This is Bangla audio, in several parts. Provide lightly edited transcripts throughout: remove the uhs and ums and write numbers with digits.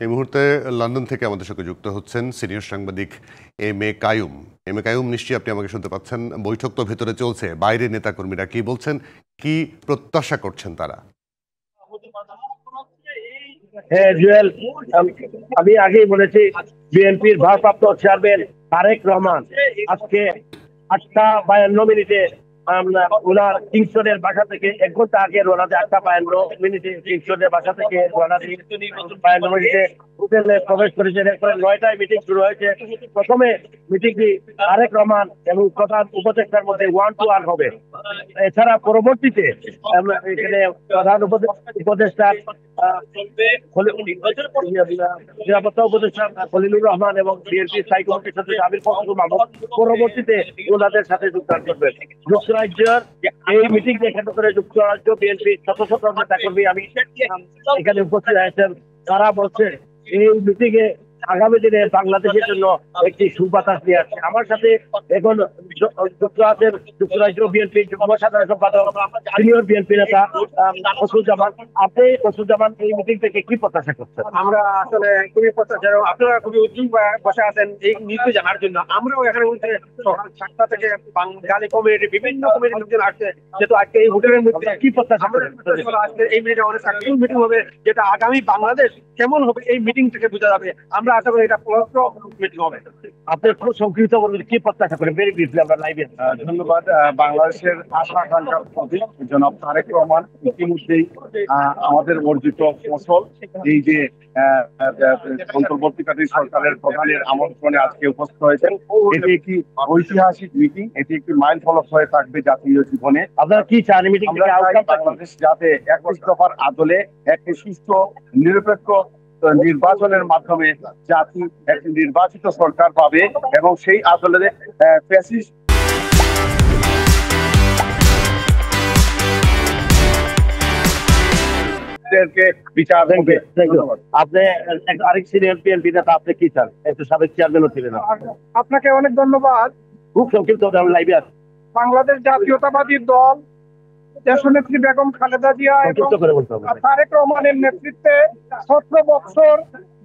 এই মুহূর্তে লন্ডন থেকে আমাদের সঙ্গে যুক্ত হচ্ছেন সিনিয়র সাংবাদিক M A Qayyum. M A Qayyum, নিশ্চয়ই আপনি আমাকে শুনতে পাচ্ছেন। বৈঠক তো ভেতরে চলছে, বাইরে নেতাকর্মীরা কি বলছেন, কি প্রত্যাশা করছেন তারা? হ্যাঁ জুয়েল, আমি আগেই বলেছি বিএনপির ভারপ্রাপ্ত চেয়ারম্যান তারেক রহমান আজকে 8:52 ওনার কিংস্টনের বাসা থেকে 1 ঘন্টা আগে রওনা দেয়। 8:52 কিংস্টনের বাসা থেকে রওনা দিয়ে 52 হোটেলে প্রবেশ করেছেন। এরপরে 9টায় মিটিং শুরু হয়েছে। প্রথমে মিটিংটি তারেক রহমান এবং প্রধান উপদেষ্টার মধ্যে 1-to-1 হবে। এছাড়া পরবর্তীতে এখানে প্রধান উপদেষ্টা নিরাপত্তা উপদেষ্টা খলিলুর রহমান এবং বিএনপি স্থায়ী কমিটির সদস্য আমির ফখরুল মাহমুদ পরবর্তীতে ওনাদের সাথে যোগদান করবেন। যুক্তরাজ্যের এই মিটিং কেন্দ্র করে যুক্তরাজ্য বিএনপি শত শত নেতাকর্মী আমি এখানে উপস্থিত আছেন। তারা বলছে এই মিটিং এ আগামী দিনে বাংলাদেশের জন্য একটি সুবাতাস নিয়ে আসছে। আমার সাথে এখন যুক্তরাজ্য বিএনপি যুগ্ম সাধারণ সম্পাদক সিনিয়র বিএনপি নেতা ফজলুজ্জামান। আপনি ফজলুজ্জামান, এই মিটিং থেকে কি প্রত্যাশা করছেন? আমরা আসলে খুবই প্রত্যাশা, আপনারা খুবই উদ্যোগ বসে আছেন এই নিউজ জানার জন্য। আমরাও এখানে বলতে সকাল 7টা থেকে বাঙালি কমিউনিটি বিভিন্ন কমিউনিটির লোকজন আসছে, যেহেতু আজকে এই হোটেলের মধ্যে কি প্রত্যাশা করেন? আজকে এই মিটিং অনেক সাকসেসফুল মিটিং হবে, যেটা আগামী বাংলাদেশ কেমন হবে এই মিটিং থেকে বোঝা যাবে। আমরা আশা করি এটা ফলপ্রসূ মিটিং হবে। আপনি খুব সংক্ষিপ্ত বলবেন কি প্রত্যাশা করেন? ভেরি ব্রিফলি আমরা লাইভে। ধন্যবাদ। বাংলাদেশের আশা আকাঙ্ক্ষার প্রতীক জনাব তারেক রহমান ইতিমধ্যেই আমাদের অর্জিত ফসল এই যে অন্তর্বর্তীকালীন সরকারের প্রধানের আমন্ত্রণে আজকে উপস্থিত হয়েছেন। এটি একটি ঐতিহাসিক মিটিং, এটি একটি মাইল ফলক হয়ে থাকবে জাতীয় জীবনে। আপনারা কি চান মিটিং থেকে আউটকাম? বাংলাদেশ যাতে 21 দফার আদলে একটি সুস্থ নিরপেক্ষ নির্বাচনের মাধ্যমে জাতি একটি নির্বাচিত সরকার পাবে এবং সেই আদলে ফ্যাসিস্ট বিচার হবে। আপনি আরেক সিনিয়র বিএনপি নেতা, আপনি কি চান? একটু সাবেক চেয়ারম্যানও ছিলেন। আপনাকে অনেক ধন্যবাদ। খুব সংক্ষিপ্ত লাইভে আছে। বাংলাদেশ জাতীয়তাবাদী দল দেশনেত্রী বেগম খালেদা জিয়া এবং তারেক রহমানের নেতৃত্বে 17 বছর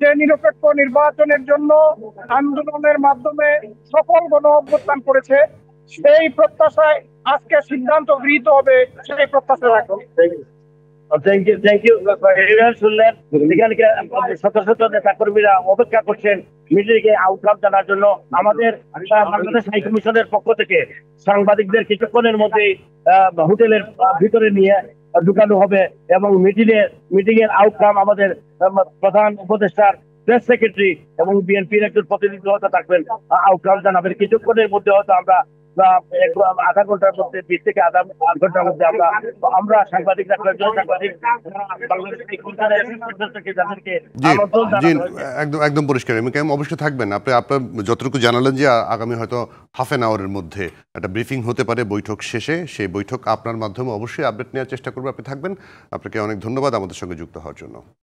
যে নিরপেক্ষ নির্বাচনের জন্য আন্দোলনের মাধ্যমে সফল গণ অভ্যুত্থান করেছে, সেই প্রত্যাশায় আজকে সিদ্ধান্ত গৃহীত হবে, সেই প্রত্যাশা রাখুন। Thank you. শুনলেন এখানে শত শত নেতা কর্মীরা অপেক্ষা করছেন মিটিংয়ে আউটকাম জানার জন্য। আমাদের বাংলাদেশ হাই কমিশনের পক্ষ থেকে সাংবাদিকদের কিছুক্ষণের মধ্যেই হোটেলের ভিতরে নিয়ে ঢুকানো হবে এবং মিটিং এর আউটকাম আমাদের প্রধান উপদেষ্টার প্রেস সেক্রেটারি এবং বিএনপির একজন প্রতিনিধি হয়তো থাকবেন, আউটকাম জানাবেন। কিছুক্ষণের মধ্যে হয়তো আমরা আধা ঘন্টার মধ্যে 20 থেকে আধা ঘন্টার মধ্যে আমরা সাংবাদিকরা একদম পরিষ্কার। এম অবশ্যই থাকবেন। আপনি আপনার যতটুকু জানালেন যে আগামী হয়তো হাফ অ্যান আওয়ারের মধ্যে একটা ব্রিফিং হতে পারে বৈঠক শেষে। সেই বৈঠক আপনার মাধ্যমে অবশ্যই আপডেট নেওয়ার চেষ্টা করবো। আপনি থাকবেন। আপনাকে অনেক ধন্যবাদ আমাদের সঙ্গে যুক্ত হওয়ার জন্য।